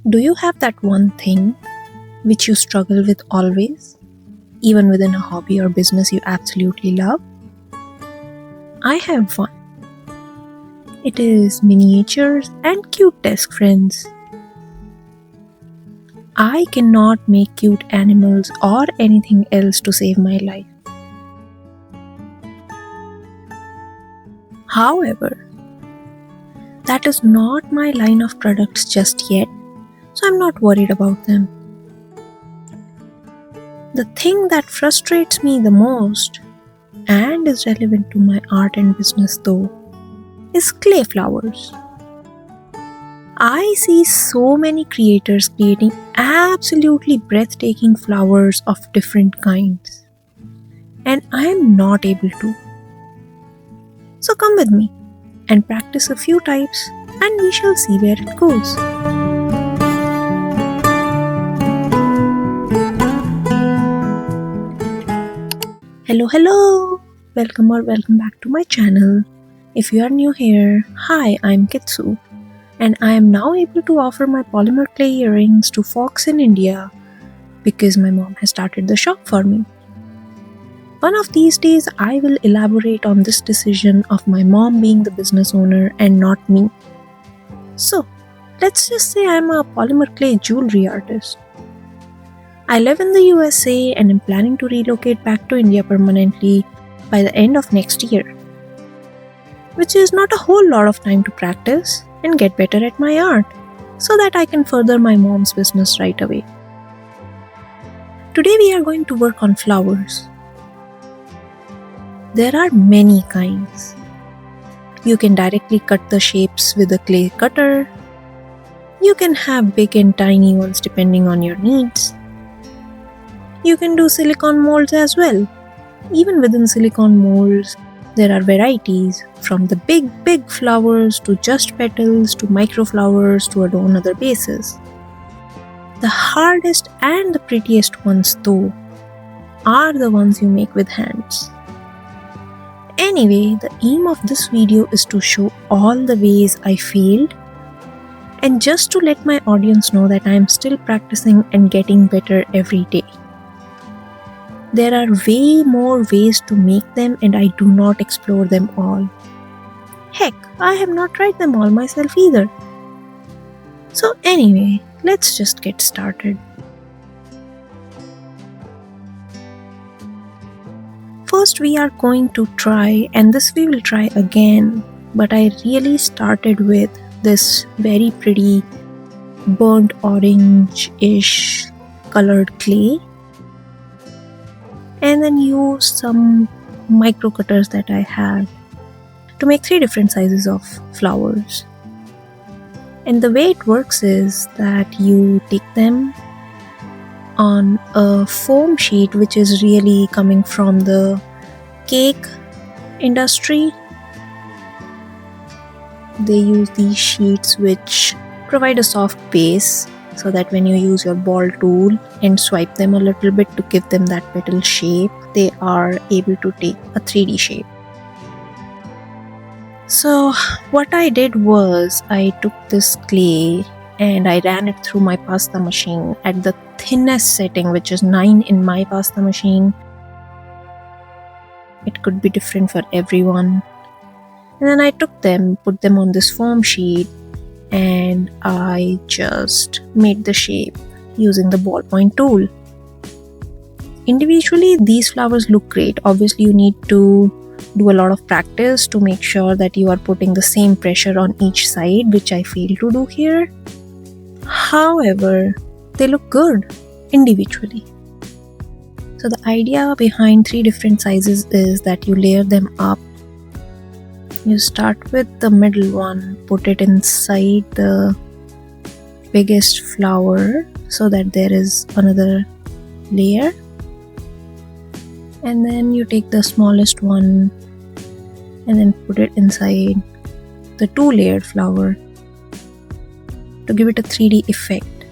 Do you have that one thing which you struggle with always, even within a hobby or business you absolutely love? I have one. It is miniatures and cute desk friends. I cannot make cute animals or anything else to save my life. However, that is not my line of products just yet, so I'm not worried about them. The thing that frustrates me the most and is relevant to my art and business though is clay flowers. I see so many creators creating absolutely breathtaking flowers of different kinds, and I am not able to. So come with me and practice a few types and we shall see where it goes. Hello! Welcome back to my channel. If you are new here, hi, I'm Kitsu, and I am now able to offer my polymer clay earrings to folks in India because my mom has started the shop for me. One of these days, I will elaborate on this decision of my mom being the business owner and not me. So, let's just say I'm a polymer clay jewelry artist. I live in the USA and am planning to relocate back to India permanently by the end of next year, which is not a whole lot of time to practice and get better at my art so that I can further my mom's business right away. Today we are going to work on flowers. There are many kinds. You can directly cut the shapes with a clay cutter. You can have big and tiny ones depending on your needs. You can do silicone molds as well. Even within silicone molds, there are varieties from the big flowers to just petals to micro flowers to adorn other bases. The hardest and the prettiest ones though are the ones you make with hands. Anyway, the aim of this video is to show all the ways I failed and just to let my audience know that I am still practicing and getting better every day. There are way more ways to make them and I do not explore them all. Heck, I have not tried them all myself either. So anyway, let's just get started. First we are going to try, and this we will try again, but I really started with this very pretty burnt orange-ish colored clay and then use some micro cutters that I had to make 3 different sizes of flowers. And the way it works is that you take them on a foam sheet, which is really coming from the cake industry. They use these sheets which provide a soft base so that when you use your ball tool and swipe them a little bit to give them that petal shape, they are able to take a 3D shape. So what I did was I took this clay and I ran it through my pasta machine at the thinnest setting, which is 9 in my pasta machine. It could be different for everyone. And then I took them, put them on this foam sheet, and I just made the shape using the ballpoint tool. Individually, these flowers look great. Obviously, you need to do a lot of practice to make sure that you are putting the same pressure on each side, which I failed to do here. However, they look good individually. So the idea behind 3 different sizes is that you layer them up. You start with the middle one, put it inside the biggest flower so that there is another layer. And then you take the smallest one and then put it inside the 2-layered flower to give it a 3D effect.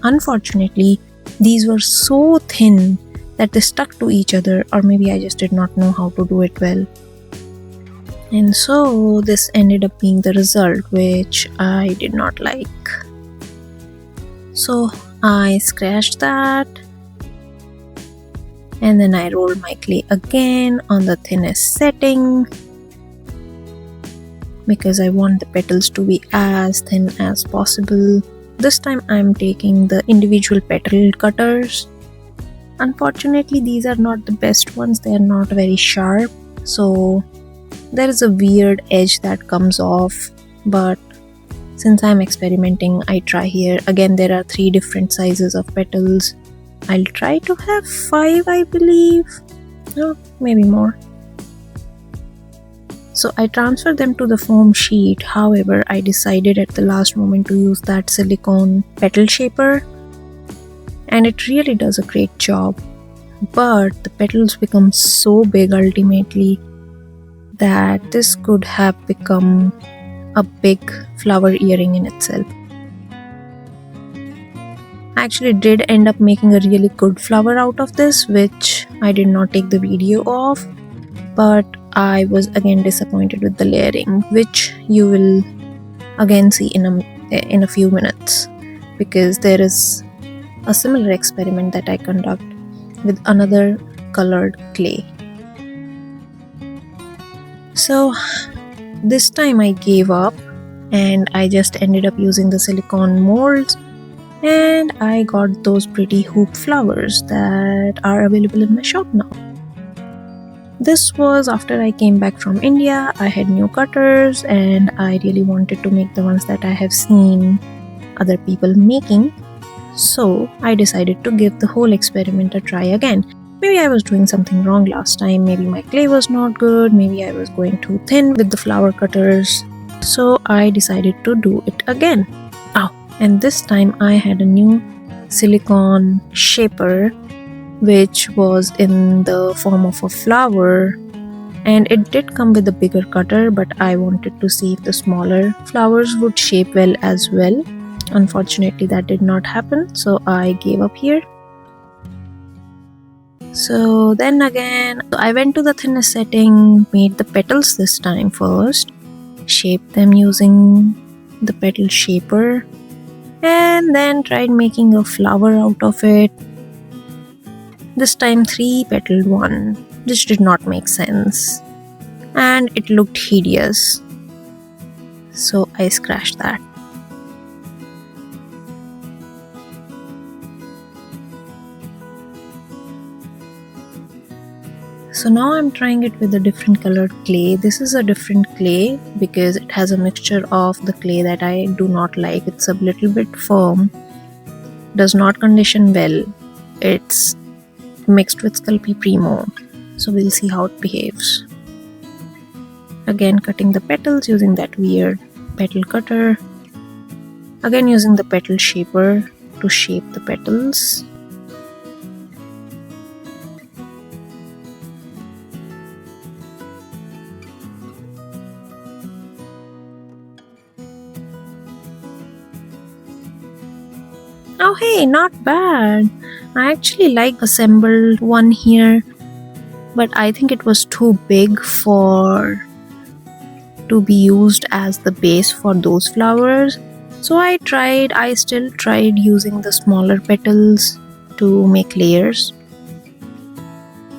Unfortunately, these were so thin that they stuck to each other, or maybe I just did not know how to do it well. And so this ended up being the result, which I did not like. So I scratched that, and then I rolled my clay again on the thinnest setting because I want the petals to be as thin as possible. This time I'm taking the individual petal cutters. Unfortunately, these are not the best ones, they are not very sharp, so there is a weird edge that comes off, but since I'm experimenting, I try here. Again, there are 3 different sizes of petals. I'll try to have 5, I believe. No, maybe more. So I transfer them to the foam sheet. However, I decided at the last moment to use that silicone petal shaper, and it really does a great job. But the petals become so big ultimately that this could have become a big flower earring in itself. I actually did end up making a really good flower out of this, which I did not take the video of, but I was again disappointed with the layering, which you will again see in a few minutes, because there is a similar experiment that I conduct with another colored clay. So this time I gave up and I just ended up using the silicone molds, and I got those pretty hoop flowers that are available in my shop now. This was after I came back from India. I had new cutters and I really wanted to make the ones that I have seen other people making. So I decided to give the whole experiment a try again. Maybe I was doing something wrong last time, maybe my clay was not good, maybe I was going too thin with the flower cutters. So I decided to do it again. And this time I had a new silicone shaper which was in the form of a flower, and it did come with a bigger cutter, but I wanted to see if the smaller flowers would shape well as well. Unfortunately, that did not happen, so I gave up here. So then again, I went to the thinnest setting, made the petals this time first, shaped them using the petal shaper, and then tried making a flower out of it. This time 3-petaled one, which did not make sense, and it looked hideous, so I scratched that. So now I'm trying it with a different colored clay. This is a different clay because it has a mixture of the clay that I do not like. It's a little bit firm, does not condition well. It's mixed with Sculpey Primo, so we'll see how it behaves. Again, cutting the petals using that weird petal cutter. Again, using the petal shaper to shape the petals. Oh hey, not bad. I actually like assembled one here, but I think it was too big to be used as the base for those flowers. So I still tried using the smaller petals to make layers,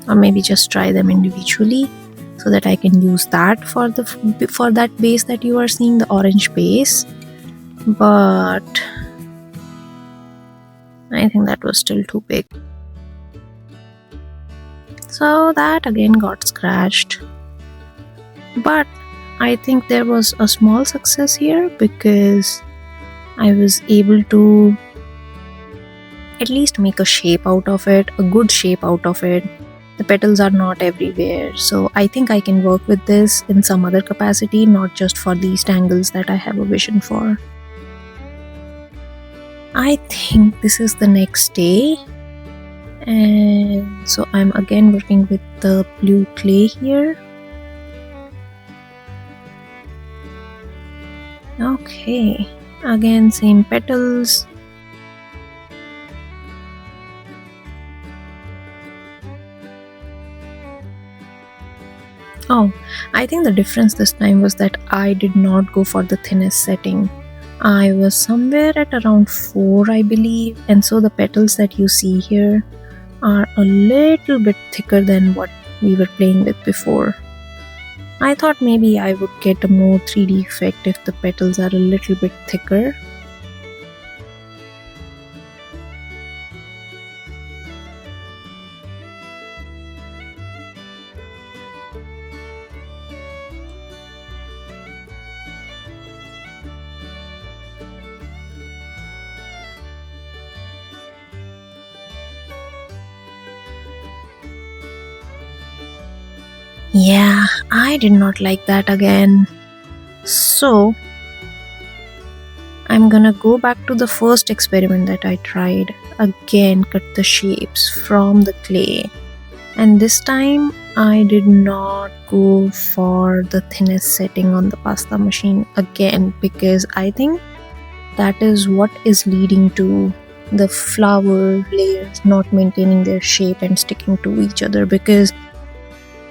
or maybe just try them individually so that I can use that for that base that you are seeing, the orange base. But I think that was still too big. So that again got scratched. But I think there was a small success here because I was able to at least make a shape out of it, a good shape out of it. The petals are not everywhere, so I think I can work with this in some other capacity, not just for these tangles that I have a vision for. I think this is the next day, and so I'm again working with the blue clay here. Okay, again same petals. Oh, I think the difference this time was that I did not go for the thinnest setting. I was somewhere at around 4, I believe, and so the petals that you see here are a little bit thicker than what we were playing with before. I thought maybe I would get a more 3D effect if the petals are a little bit thicker. Yeah, I did not like that again. So, I'm gonna go back to the first experiment that I tried. Again, cut the shapes from the clay. And this time, I did not go for the thinnest setting on the pasta machine again, because I think that is what is leading to the flower layers not maintaining their shape and sticking to each other, because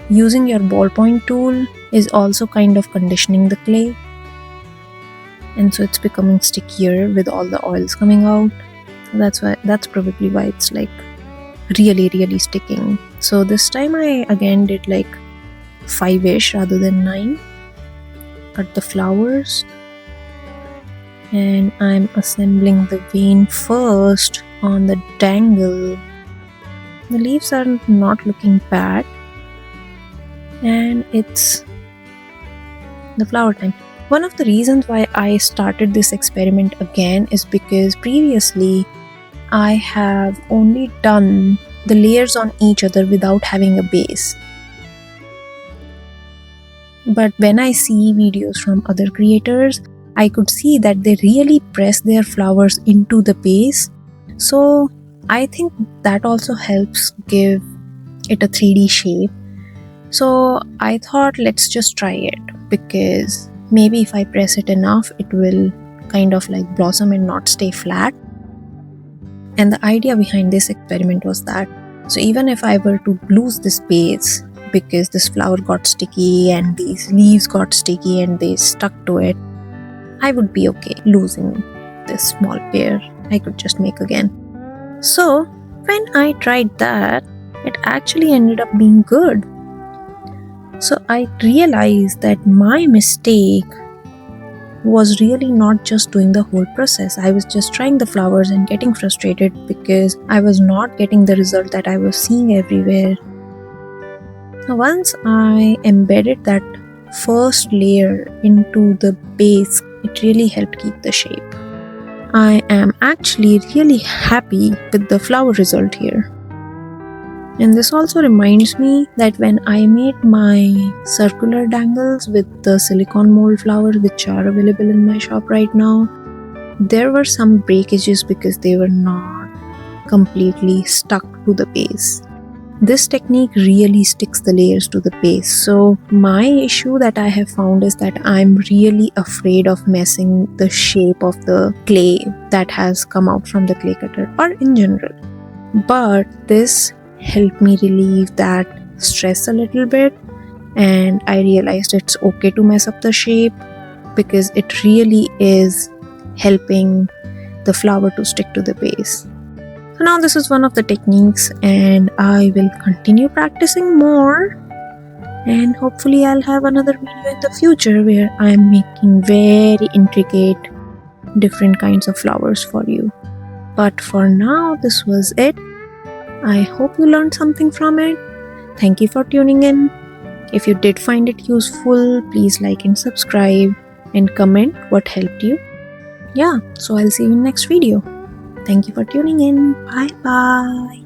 using your ballpoint tool is also kind of conditioning the clay, and so it's becoming stickier with all the oils coming out. That's probably why it's like really sticking. So this time I again did like 5-ish rather than 9. Cut the flowers, and I'm assembling the vein first on the dangle. The leaves are not looking bad, and it's the flower time. One of the reasons why I started this experiment again is because previously I have only done the layers on each other without having a base. But when I see videos from other creators, I could see that they really press their flowers into the base. So I think that also helps give it a 3D shape. So I thought, let's just try it, because maybe if I press it enough, it will kind of like blossom and not stay flat. And the idea behind this experiment was that, so even if I were to lose this base because this flower got sticky and these leaves got sticky and they stuck to it, I would be okay losing this small pair. I could just make again. So when I tried that, it actually ended up being good. So I realized that my mistake was really not just doing the whole process. I was just trying the flowers and getting frustrated because I was not getting the result that I was seeing everywhere. Now, once I embedded that first layer into the base, it really helped keep the shape. I am actually really happy with the flower result here. And this also reminds me that when I made my circular dangles with the silicone mold flowers, which are available in my shop right now, there were some breakages because they were not completely stuck to the base. This technique really sticks the layers to the base. So my issue that I have found is that I'm really afraid of messing the shape of the clay that has come out from the clay cutter, or in general. But this helped me relieve that stress a little bit, and I realized it's okay to mess up the shape because it really is helping the flower to stick to the base. So now this is one of the techniques, and I will continue practicing more, and hopefully I'll have another video in the future where I'm making very intricate different kinds of flowers for you. But for now, this was it. I hope you learned something from it. Thank you for tuning in. If you did find it useful, please like and subscribe and comment what helped you. Yeah, so I'll see you in next video. Thank you for tuning in. Bye bye.